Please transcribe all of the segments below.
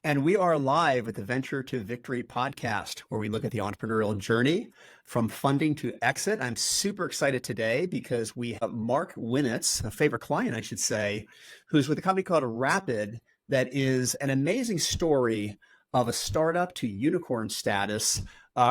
And we are live with the Venture to Victory podcast, where we look at the entrepreneurial journey from funding to exit. I'm super excited today because we have Mark Winitz, a favorite client, I should say, who's with a company called Rapyd that is an amazing story of a startup to unicorn status.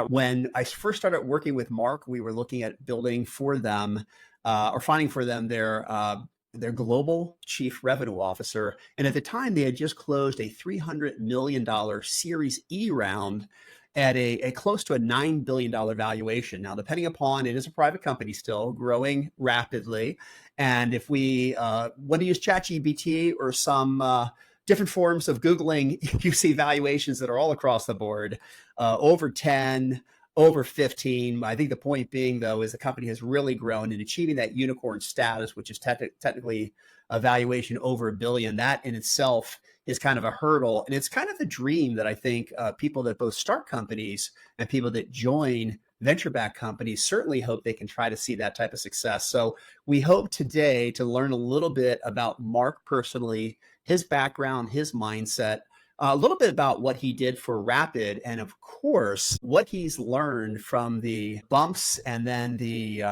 When I first started working with Mark, we were looking at building for them or finding for them their global chief revenue officer. And at the time, they had just closed a $300 million Series E round at a close to a $9 billion valuation. Now, depending upon, it is a private company still growing rapidly. And if we want to use ChatGPT or some different forms of Googling, you see valuations that are all across the board, over 10, over 15. I think the point being, though, is the company has really grown in achieving that unicorn status, which is technically a valuation over $1 billion. That in itself is kind of a hurdle. And it's kind of the dream that I think people that both start companies and people that join venture-backed companies certainly hope they can try to see that type of success. So we hope today to learn a little bit about Mark personally, his background, his mindset, a little bit about what he did for Rapyd, and of course, what he's learned from the bumps and then the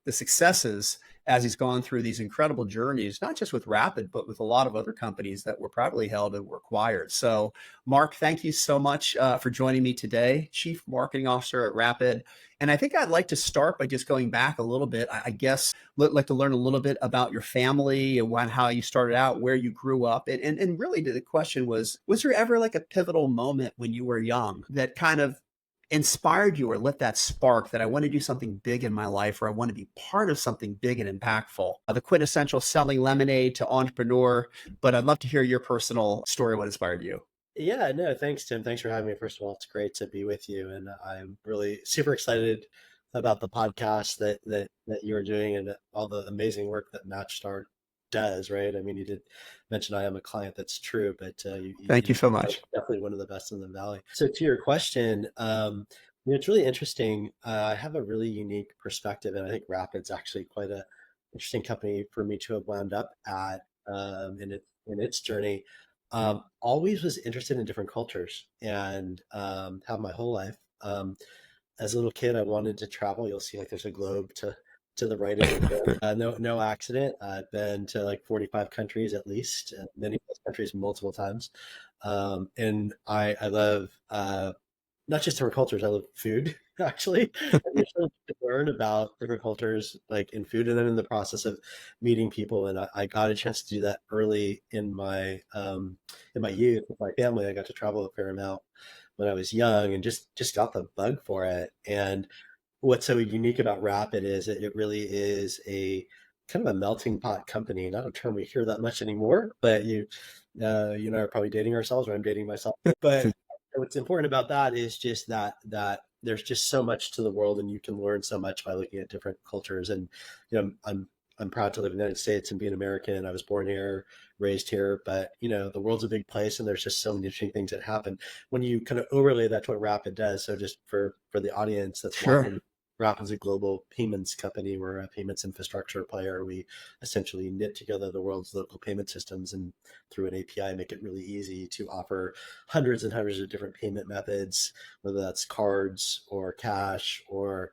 successes as he's gone through these incredible journeys, not just with Rapyd, but with a lot of other companies that were privately held and were acquired. So, Mark, thank you so much for joining me today, Chief Marketing Officer at Rapyd. And I think I'd like to start by just going back a little bit. I guess I'd like to learn a little bit about your family and how you started out, where you grew up. And really the question was there ever like a pivotal moment when you were young that kind of inspired you or lit that spark that I want to do something big in my life, or I want to be part of something big and impactful? The quintessential selling lemonade to entrepreneur, but I'd love to hear your personal story, what inspired you. Yeah, no, thanks, Tim. Thanks for having me. First of all, it's great to be with you, and I'm really super excited about the podcast that you're doing and all the amazing work that MatchStar does. Right? I mean, you did mention I am a client. That's true, but Thank you so are much. definitely one of the best in the valley. So, to your question, it's really interesting. I have a really unique perspective, and I think Rapid's actually quite a interesting company for me to have wound up at in its journey. Always was interested in different cultures and have my whole life. As a little kid, I wanted to travel. You'll see like there's a globe to the right of it. No accident. I've been to like 45 countries at least, many of those countries multiple times. And I love not just different cultures. I love food actually. And there's so much to learn about different cultures, like in food, and then in the process of meeting people. And I got a chance to do that early in my youth with my family. I got to travel a fair amount when I was young, and just got the bug for it. And what's so unique about Rapid is it really is a kind of a melting pot company. Not a term we hear that much anymore, but you and I are probably dating ourselves, or I'm dating myself. But what's important about that is just that there's just so much to the world, and you can learn so much by looking at different cultures. And I'm proud to live in the United States and be an American. I was born here, raised here, but the world's a big place, and there's just so many interesting things that happen when you kind of overlay that to what Rapid does. So just for the audience that's Sure. watching, Rapid's a global payments company. We're a payments infrastructure player. We essentially knit together the world's local payment systems, and through an API make it really easy to offer hundreds and hundreds of different payment methods, whether that's cards or cash or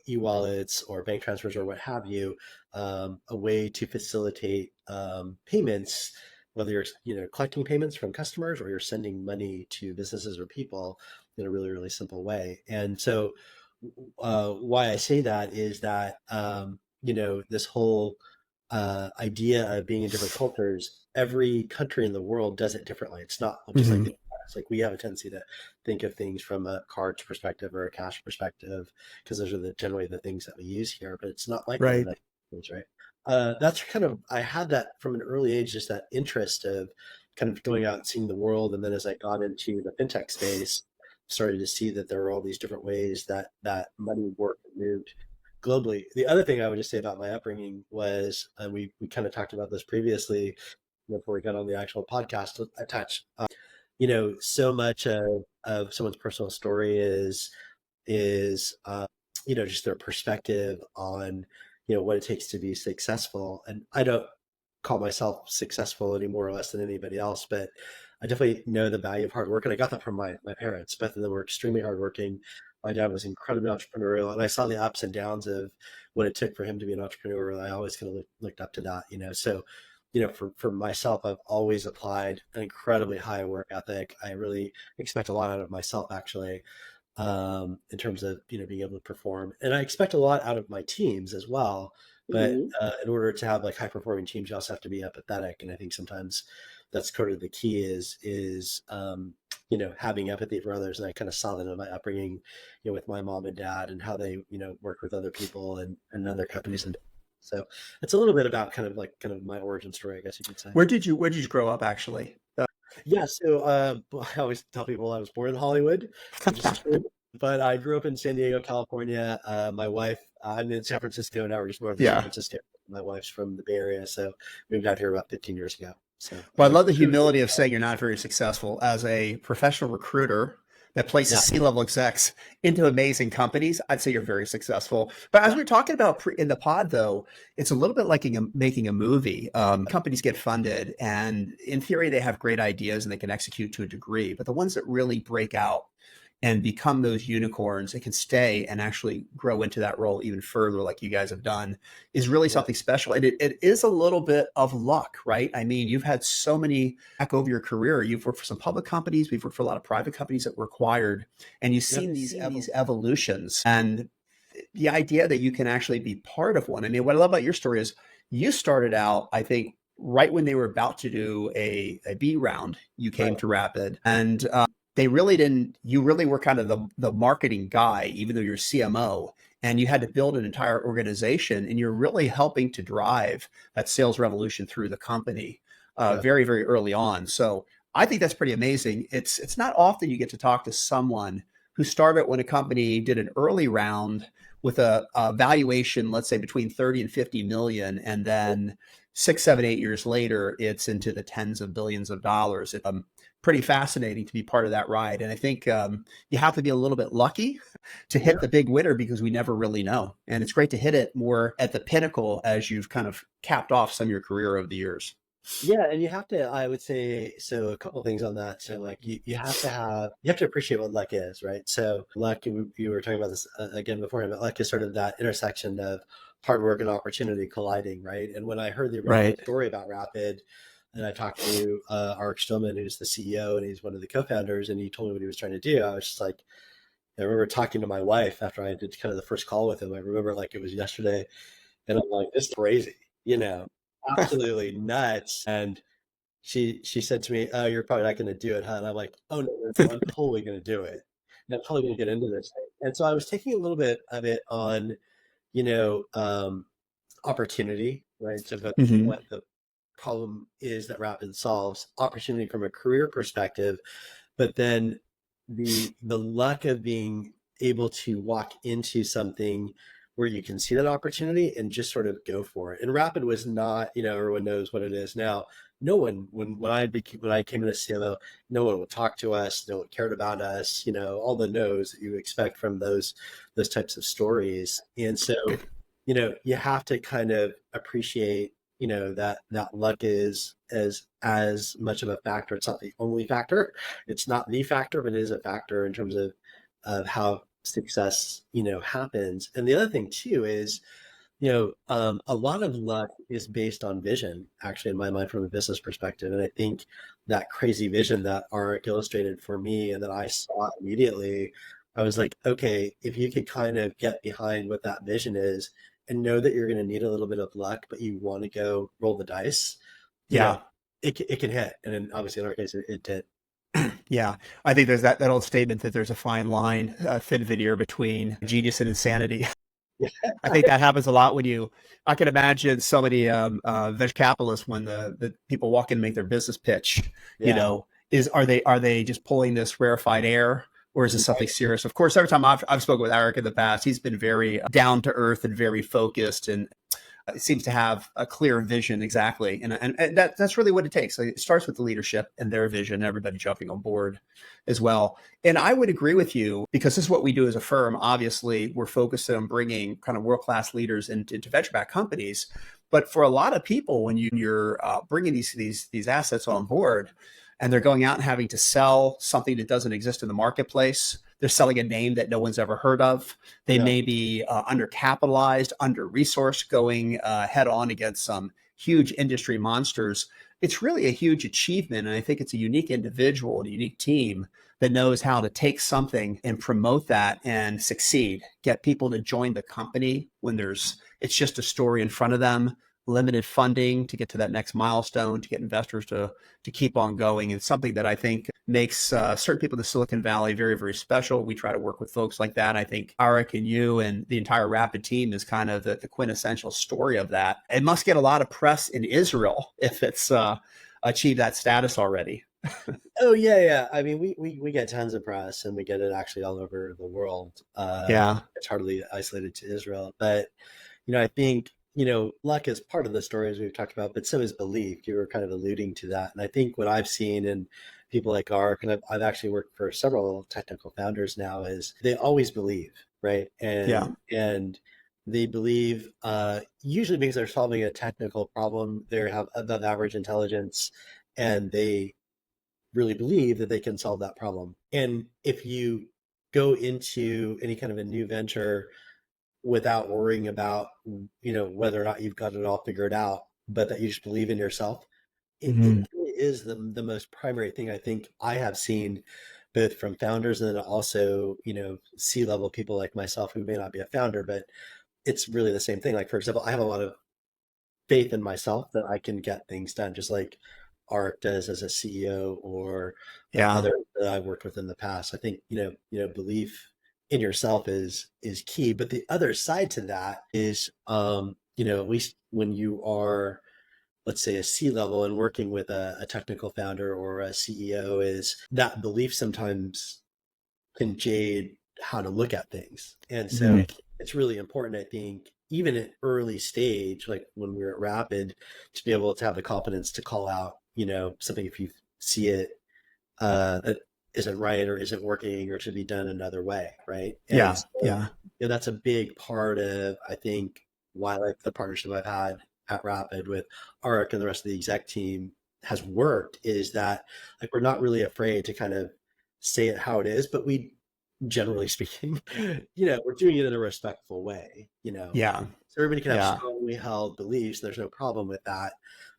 e-wallets or bank transfers or what have you, a way to facilitate payments, whether you're collecting payments from customers or you're sending money to businesses or people in a really, really simple way. And so why I say that is that this whole idea of being in different cultures, every country in the world does it differently. It's not just like Mhm. the US. Like we have a tendency to think of things from a cards perspective or a cash perspective, because those are generally the things that we use here, but it's not like that in Right. other countries, right? That's kind of, I had that from an early age, just that interest of kind of going out and seeing the world. And then as I got into the fintech space, started to see that there were all these different ways that money worked and moved globally. The other thing I would just say about my upbringing was, and we kind of talked about this previously before we got on the actual podcast attached. So much of someone's personal story is just their perspective on what it takes to be successful. And I don't call myself successful any more or less than anybody else, but I definitely know the value of hard work, and I got that from my parents. Both of them were extremely hardworking. My dad was incredibly entrepreneurial, and I saw the ups and downs of what it took for him to be an entrepreneur. And I always kind of looked up to that, So, for myself, I've always applied an incredibly high work ethic. I really expect a lot out of myself, actually, in terms of being able to perform, and I expect a lot out of my teams as well. But Mhm. in order to have like high performing teams, you also have to be empathetic, and I think sometimes that's kind of the key is having empathy for others. And I kind of saw that in my upbringing, with my mom and dad, and how they work with other people and other companies. And so it's a little bit about kind of my origin story, I guess you could say. Where did you grow up actually? Yeah, so I always tell people I was born in Hollywood, which is true, but I grew up in San Diego, California. My wife, I'm in San Francisco now. We're just north of San Yeah. Francisco. My wife's from the Bay Area, so we moved out here about 15 years ago. So Well, I love the humility of saying you're not very successful as a professional recruiter that places yeah, C-level execs into amazing companies. I'd say you're very successful. But as yeah, we are talking about in the pod, though, it's a little bit like making a movie. Companies get funded, and in theory, they have great ideas and they can execute to a degree. But the ones that really break out and become those unicorns that can stay and actually grow into that role even further, like you guys have done, is really yeah, something special. And it is a little bit of luck, right? I mean, you've had so many back over your career. You've worked for some public companies, we've worked for a lot of private companies that were acquired, and you've yeah, seen these evolutions. And the idea that you can actually be part of one. I mean, what I love about your story is you started out, I think, right when they were about to do a B round, you came right, to Rapyd, and they really didn't, you really were kind of the marketing guy, even though you're CMO, and you had to build an entire organization, and you're really helping to drive that sales revolution through the company yeah, very, very early on. So I think that's pretty amazing. It's not often you get to talk to someone who started when a company did an early round with a valuation, let's say between 30 and 50 million, and then 6, 7, 8 years later, it's into the tens of billions of dollars. It's pretty fascinating to be part of that ride. And I think you have to be a little bit lucky to yeah. hit the big winner because we never really know. And it's great to hit it more at the pinnacle as you've kind of capped off some of your career over the years. Yeah, and you have to, I would say, so a couple of things on that. So like you have to appreciate what luck is, right? So luck, you were talking about this again beforehand, but luck is sort of that intersection of hard work and opportunity colliding, right? And when I heard the original Right. story about Rapyd, and I talked to Art Stillman, who's the CEO and he's one of the co-founders, and he told me what he was trying to do, I was just like, I remember talking to my wife after I did kind of the first call with him. I remember like it was yesterday, and I'm like, this is crazy, absolutely nuts. And she said to me, "Oh, you're probably not going to do it, huh?" And I'm like, "Oh no, no, no, I'm totally going to do it. And I'm totally going to get into this thing." And so I was taking a little bit of it on, you know, um, opportunity, right? So Hmm. what the problem is that Rapid solves, opportunity from a career perspective, but then the luck of being able to walk into something where you can see that opportunity and just sort of go for it. And Rapid was not, everyone knows what it is now. No one, when I came to the CMO, no one would talk to us, no one cared about us, all the no's that you expect from those types of stories. And so, you have to kind of appreciate, that luck is as much of a factor. It's not the only factor. It's not the factor, but it is a factor in terms of how success, happens. And the other thing too is, a lot of luck is based on vision, actually, in my mind, from a business perspective. And I think that crazy vision that Arik illustrated for me and that I saw immediately, I was like, okay, if you could kind of get behind what that vision is and know that you're going to need a little bit of luck, but you want to go roll the dice, you know, Yeah. it can hit. And then obviously in our case, it did. Yeah. I think there's that old statement that there's a fine line, thin veneer between genius and insanity. I think that happens a lot when I can imagine so many venture capitalists when the people walk in and make their business pitch, Yeah. are they just pulling this rarefied air, or is this something serious? Of course, every time I've spoken with Eric in the past, he's been very down to earth and very focused, and seems to have a clear vision exactly, and that's really what it takes. So it starts with the leadership and their vision, everybody jumping on board as well. And I would agree with you because this is what we do as a firm. Obviously, we're focused on bringing kind of world-class leaders into venture-backed companies. But for a lot of people, when you're bringing these assets on board, and they're going out and having to sell something that doesn't exist in the marketplace. They're selling a name that no one's ever heard of. They Yeah. may be undercapitalized, under-resourced, going head on against some huge industry monsters. It's really a huge achievement. And I think it's a unique individual and a unique team that knows how to take something and promote that and succeed, get people to join the company when it's just a story in front of them, limited funding to get to that next milestone, to get investors to keep on going. It's something that I think makes certain people in the Silicon Valley very, very special. We try to work with folks like that. I think Arik and you and the entire Rapyd team is kind of the quintessential story of that. It must get a lot of press in Israel if it's achieved that status already. Oh yeah. I mean, we get tons of press, and we get it actually all over the world. Yeah. It's hardly isolated to Israel, but I think luck is part of the story, as we've talked about, but so is belief. You were kind of alluding to that, and I think what I've seen in people like Ark, and I've actually worked for several technical founders now, is they always believe, right? And they believe usually because they're solving a technical problem, they have above average intelligence, and they really believe that they can solve that problem. And if you go into any kind of a new venture without worrying about, whether or not you've got it all figured out, but that you just believe in yourself, it really is the most primary thing I think I have seen, both from founders and then also, C-level people like myself who may not be a founder, but it's really the same thing. Like, for example, I have a lot of faith in myself that I can get things done, just like Art does as a CEO, or Yeah. others that I've worked with in the past. I think, belief in yourself is key. But the other side to that is, at least when you are, let's say, a C-level and working with a technical founder or a CEO, is that belief sometimes can jade how to look at things. And so it's really important, I think, even at early stage, like when we were at Rapyd, to be able to have the confidence to call out, something if you see it that isn't right or isn't working or should be done another way, right? And so, that's a big part of, I think, why, like, the partnership I've had at Rapyd with Arik and the rest of the exec team has worked, is that, like, we're not really afraid to kind of say it how it is, but we, generally speaking, we're doing it in a respectful way, Yeah. so everybody can have Yeah. strongly held beliefs. There's no problem with that.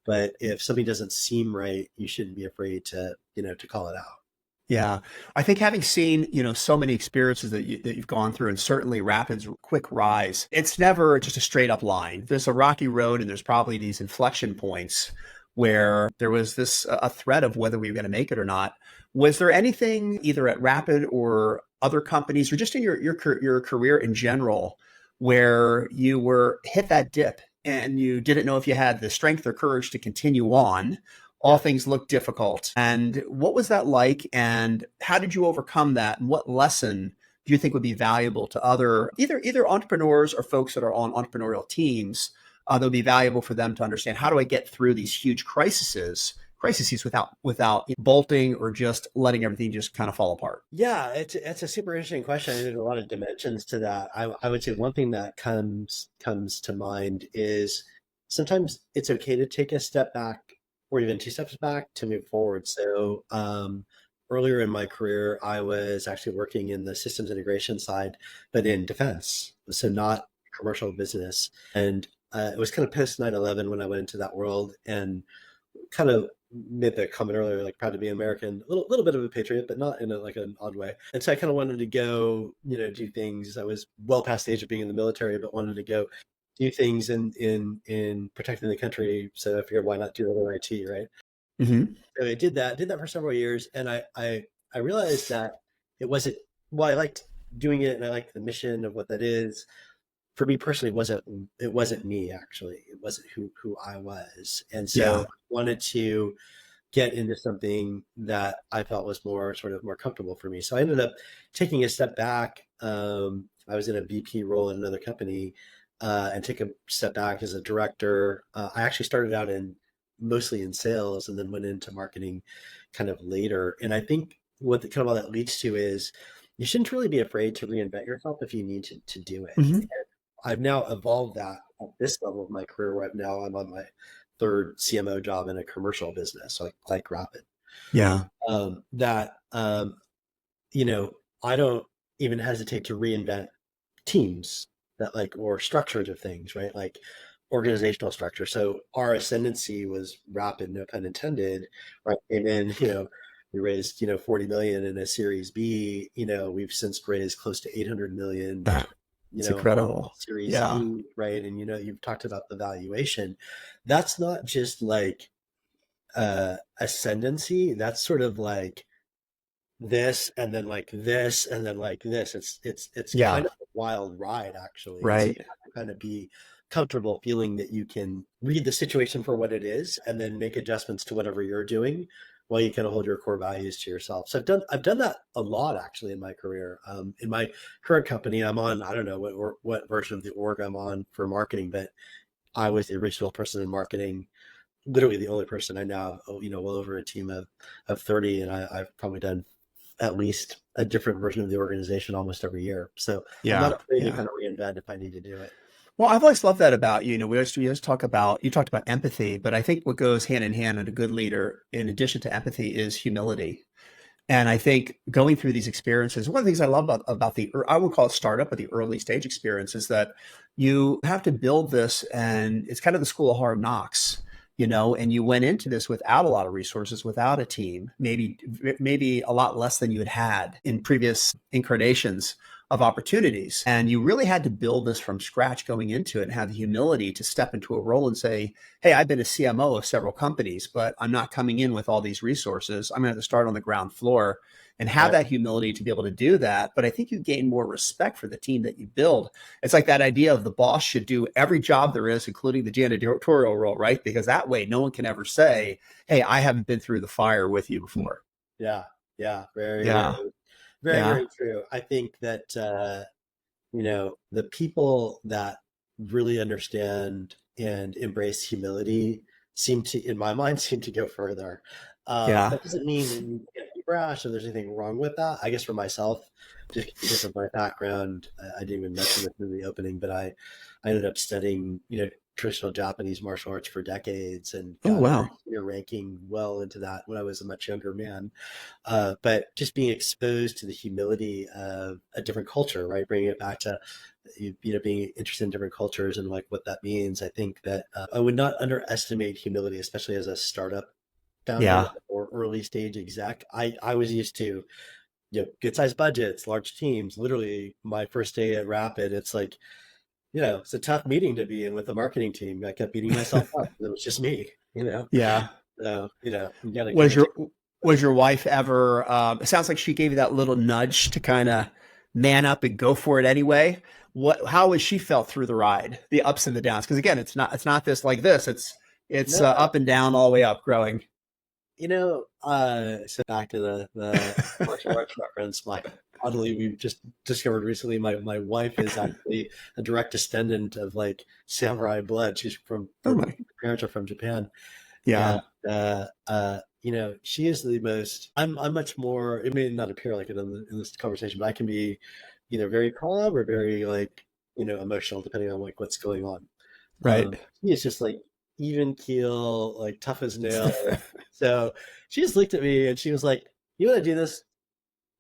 But if something doesn't seem right, you shouldn't be afraid to, to call it out. Yeah. I think having seen, so many experiences that you've gone through, and certainly Rapid's quick rise, it's never just a straight up line. There's a rocky road, and there's probably these inflection points where there was a threat of whether we were going to make it or not. Was there anything either at Rapyd or other companies, or just in your career in general, where you were hit that dip and you didn't know if you had the strength or courage to continue on? All things look difficult. And what was that like? And how did you overcome that? And what lesson do you think would be valuable to other either entrepreneurs or folks that are on entrepreneurial teams that would be valuable for them to understand? How do I get through these huge crises without bolting or just letting everything just kind of fall apart? Yeah, it's a super interesting question. There's a lot of dimensions to that. I would say one thing that comes to mind is sometimes it's okay to take a step back, or even two steps back, to move forward. So earlier in my career, I was actually working in the systems integration side, but in defense, so not commercial business. And it was kind of post 9/11 when I went into that world, and kind of made the comment earlier, like, proud to be American, a little bit of a patriot, but not in like an odd way. And so I kind of wanted to go, do things. I was well past the age of being in the military, but wanted to go do things in protecting the country. So I figured, why not do that in IT, right? So I did that for several years, and I realized that it wasn't, well, I liked doing it, and I liked the mission of what that is. For me personally, it wasn't me, actually. It wasn't who I was. And so I wanted to get into something that I felt was more comfortable for me. So I ended up taking a step back. I was in a VP role in another company, and took a step back as a director. I actually started out mostly in sales, and then went into marketing kind of later. And I think what kind of all that leads to is, you shouldn't really be afraid to reinvent yourself if you need to do it. Mm-hmm. I've now evolved that at this level of my career, where I'm on my third CMO job in a commercial business, like Rapyd. Yeah. that I don't even hesitate to reinvent teams that like or structures of things, right? Like organizational structure. So our ascendancy was rapid, no pun intended, right? Came in, we raised, 40 million in a series B, we've since raised close to 800 million, It's incredible. series Yeah. E, right? And, you've talked about the valuation. That's not just like ascendancy. That's sort of like this and then like this and then like this. It's Yeah. kind of a wild ride actually. And so you Right. have to kind of be comfortable feeling that you can read the situation for what it is and then make adjustments to whatever you're doing while you kind of hold your core values to yourself. So I've done that a lot actually in my career. In my current company, I'm on, I don't know what version of the org I'm on for marketing, but I was the original person in marketing, literally the only person I now, well over a team of 30. And I've probably done at least a different version of the organization almost every year. So I'm not Yeah. afraid to Yeah. kind of reinvent if I need to do it. Well, I've always loved that about you. We always talk about, you talked about empathy, but I think what goes hand in hand in a good leader, in addition to empathy, is humility. And I think going through these experiences, one of the things I love about I would call it startup, but the early stage experience is that you have to build this, and it's kind of the school of hard knocks, and you went into this without a lot of resources, without a team, maybe a lot less than you had in previous incarnations of opportunities. And you really had to build this from scratch going into it and have the humility to step into a role and say, hey, I've been a CMO of several companies, but I'm not coming in with all these resources. I'm going to have to start on the ground floor and have Right. that humility to be able to do that. But I think you gain more respect for the team that you build. It's like that idea of the boss should do every job there is, including the janitorial role, right? Because that way no one can ever say, hey, I haven't been through the fire with you before. Yeah. Yeah. Very, very, Yeah. very, Yeah. very true. I think that, the people that really understand and embrace humility seem to, in my mind, seem to go further. Yeah. That doesn't mean that you can't be brash or there's anything wrong with that. I guess for myself, just because of my background, I didn't even mention this in the opening, but I ended up studying, traditional Japanese martial arts for decades and Oh, got a very wow. senior ranking well into that when I was a much younger man. But just being exposed to the humility of a different culture, right? Bringing it back to, being interested in different cultures and like what that means. I think that I would not underestimate humility, especially as a startup founder Yeah. or early stage exec. I was used to, good sized budgets, large teams. Literally my first day at Rapyd, it's like, it's a tough meeting to be in with the marketing team. I kept beating myself up. It was just me. Yeah. So, you got to kind Was of your take. was your wife ever? It sounds like she gave you that little nudge to kind of man up and go for it anyway. How has she felt through the ride, the ups and the downs? Because again, it's not this like this. It's No, up and down all the way up, growing. so back to the martial arts reference, oddly, we've just discovered recently, my wife is actually a direct descendant of like samurai blood. She's Oh her my, parents are from Japan. And, yeah, she is the most, I'm much more, it may not appear like it in this conversation, but I can be either very calm or very like, emotional, depending on like what's going on. right. He is just like even keel, like tough as nails. So she just looked at me and she was like, "You want to do this?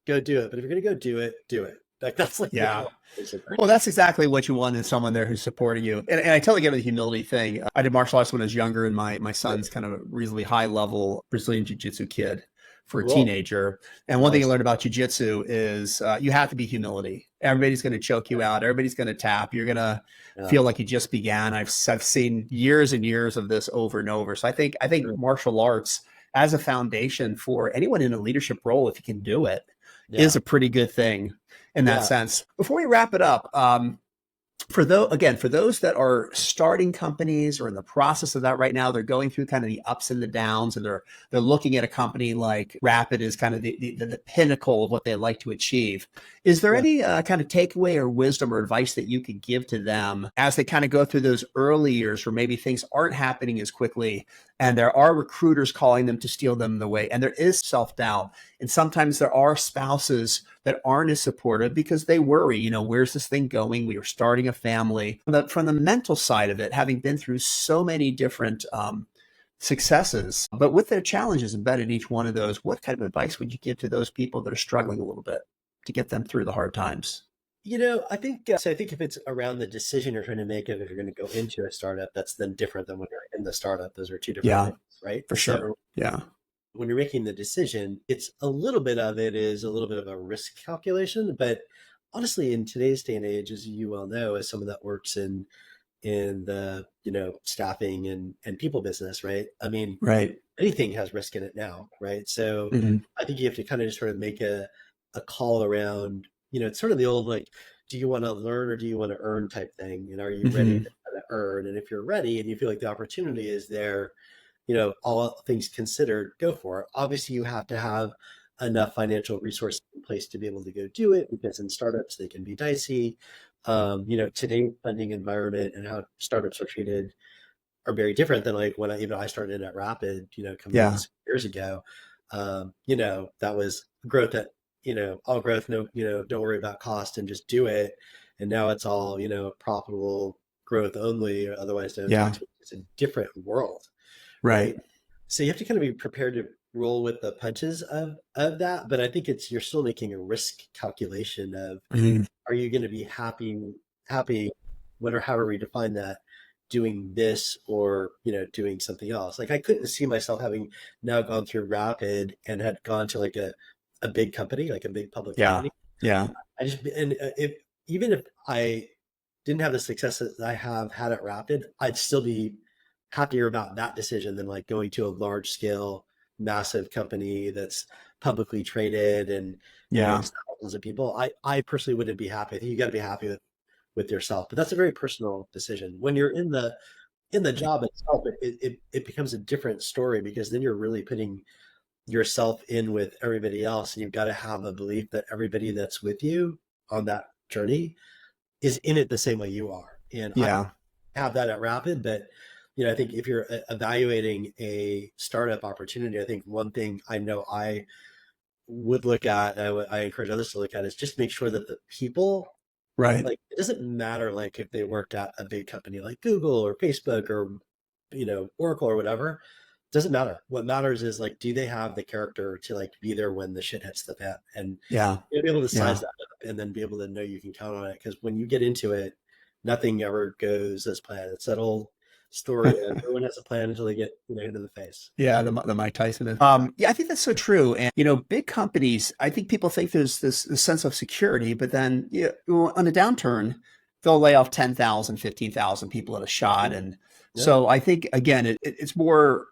Go do it. But if you're gonna go do it, do it." Like that's like the Yeah. goal, basically. Well, that's exactly what you want in someone there who's supporting you. And I totally get the humility thing. I did martial arts when I was younger, and my son's kind of a reasonably high level Brazilian jiu-jitsu kid for a Cool, teenager. And one thing I nice. learned about jiu-jitsu is you have to be humility. Everybody's going to choke you out. Everybody's going to tap. You're going to Yeah, feel like you just began. I've seen years and years of this over and over. So I think sure. martial arts as a foundation for anyone in a leadership role, if you can do it, is Yeah, a pretty good thing in that yeah, sense. Before we wrap it up, for those that are starting companies or in the process of that right now, they're going through kind of the ups and the downs, and they're looking at a company like Rapyd as kind of the pinnacle of what they'd like to achieve. Is there yeah. any kind of takeaway or wisdom or advice that you could give to them as they kind of go through those early years where maybe things aren't happening as quickly, and there are recruiters calling them to steal them the way, and there is self-doubt, and sometimes there are spouses that aren't as supportive because they worry, where's this thing going? We are starting a family. From the mental side of it, having been through so many different successes, but with their challenges embedded in each one of those, what kind of advice would you give to those people that are struggling a little bit to get them through the hard times? I think so. I think if it's around the decision you're trying to make, if you're going to go into a startup, that's then different than when you're in the startup. Those are two different Yeah, things, right? for sure. So Yeah. when you're making the decision, it's a little bit of it is a little bit of a risk calculation. But honestly, in today's day and age, as you well know, as someone that works in the staffing and people business, right? I mean, Right. anything has risk in it now, right? So Hmm. I think you have to kind of just sort of make a call around, it's sort of the old like, do you want to learn or do you want to earn type thing? And are you ready Hmm. to kind of earn? And if you're ready and you feel like the opportunity is there, all things considered, go for it. Obviously, you have to have enough financial resources in place to be able to go do it because in startups they can be dicey. Today's funding environment and how startups are treated are very different than like when I started at Rapyd, coming on Yeah. 6 years ago. That was growth that, all growth, no, don't worry about cost and just do it. And now it's all, profitable growth only, or otherwise don't talk Yeah. to me. It's a different world, Right. right? So you have to kind of be prepared to roll with the punches of that. But I think you're still making a risk calculation of, Mhm. are you going to be happy, whatever, however we define that, doing this or, doing something else? Like I couldn't see myself having now gone through Rapid and had gone to like a big company, like a big public Yeah. company. Yeah. If even if I didn't have the success that I have had at Rapid, I'd still be happier about that decision than like going to a large scale, massive company that's publicly traded and, Yeah. it's thousands of people. I personally wouldn't be happy. I think you got to be happy with yourself, but that's a very personal decision. When you're in the job itself, it becomes a different story because then you're really putting yourself in with everybody else, and you've got to have a belief that everybody that's with you on that journey is in it the same way you are. And I Yeah. have that at Rapid, but I think if you're evaluating a startup opportunity, I think one thing I know I would look at, I encourage others to look at, is just make sure that the people, Right. like, it doesn't matter like if they worked at a big company like Google or Facebook or Oracle or whatever. Doesn't matter. What matters is like, do they have the character to like be there when the shit hits the fan, and Yeah. be able to size Yeah. that up and then be able to know you can count on it. Because when you get into it, nothing ever goes as planned. It's that old story of everyone has a plan until they get into the face. Yeah, the Mike Tyson. Yeah, I think that's so true. And big companies, I think people think there's this sense of security, but then on a downturn, they'll lay off 10,000, 15,000 people at a shot. Mhm. And Yep. so I think again, it's more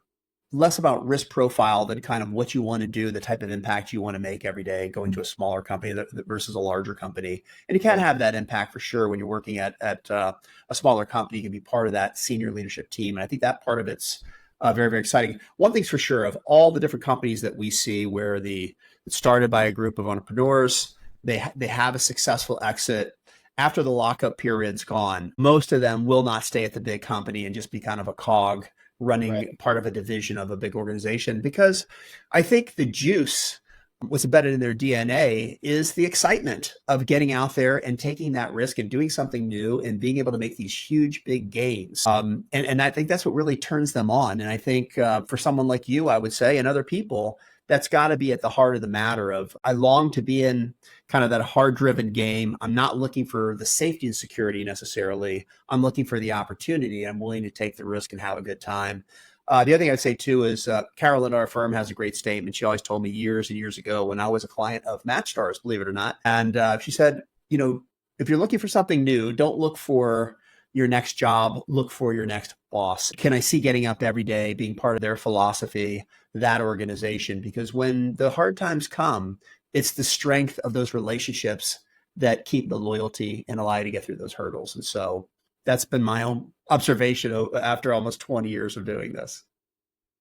less about risk profile than kind of what you want to do, the type of impact you want to make every day, going to a smaller company versus a larger company. And you can Right. have that impact for sure when you're working at a smaller company. You can be part of that senior leadership team. And I think that part of it's very, very exciting. One thing's for sure, of all the different companies that we see where it's started by a group of entrepreneurs, they have a successful exit. After the lockup period's gone, most of them will not stay at the big company and just be kind of a cog Right. running part of a division of a big organization, because I think the juice, what's embedded in their DNA, is the excitement of getting out there and taking that risk and doing something new and being able to make these huge, big gains. And I think that's what really turns them on. And I think for someone like you, I would say, and other people, that's got to be at the heart of the matter of, I long to be in kind of that hard driven game. I'm not looking for the safety and security necessarily. I'm looking for the opportunity. I'm willing to take the risk and have a good time. The other thing I'd say too is Carolyn, our firm, has a great statement. She always told me years and years ago when I was a client of MatchStars, believe it or not. And she said, if you're looking for something new, don't look for your next job, look for your next boss. Can I see getting up every day, being part of their philosophy, that organization? Because when the hard times come, it's the strength of those relationships that keep the loyalty and allow you to get through those hurdles. And so that's been my own observation after almost 20 years of doing this.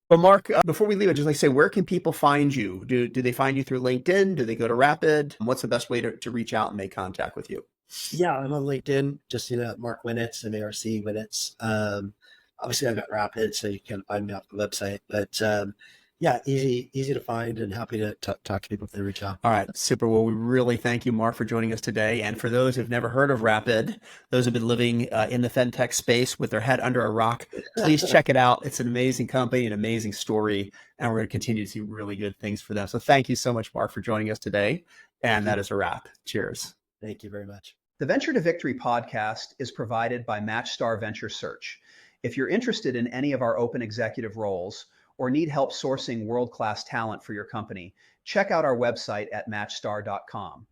But Mark, before we leave, I'd just like to say, where can people find you? Do they find you through LinkedIn? Do they go to Rapyd? What's the best way to reach out and make contact with you? Yeah, I'm on LinkedIn. Just Mark Winitz, MARC Winitz. Obviously, I've got Rapid, so you can find me off the website. But Yeah, easy to find, and happy to talk to people if they reach out. All right, super. Well, we really thank you, Mark, for joining us today. And for those who've never heard of Rapyd, those who've been living in the fintech space with their head under a rock, please check it out. It's an amazing company, an amazing story, and we're going to continue to see really good things for them. So thank you so much, Mark, for joining us today. And that is a wrap. Cheers. Thank you very much. The Venture to Victory podcast is provided by MatchStar Venture Search. If you're interested in any of our open executive roles or need help sourcing world-class talent for your company, check out our website at matchstar.com.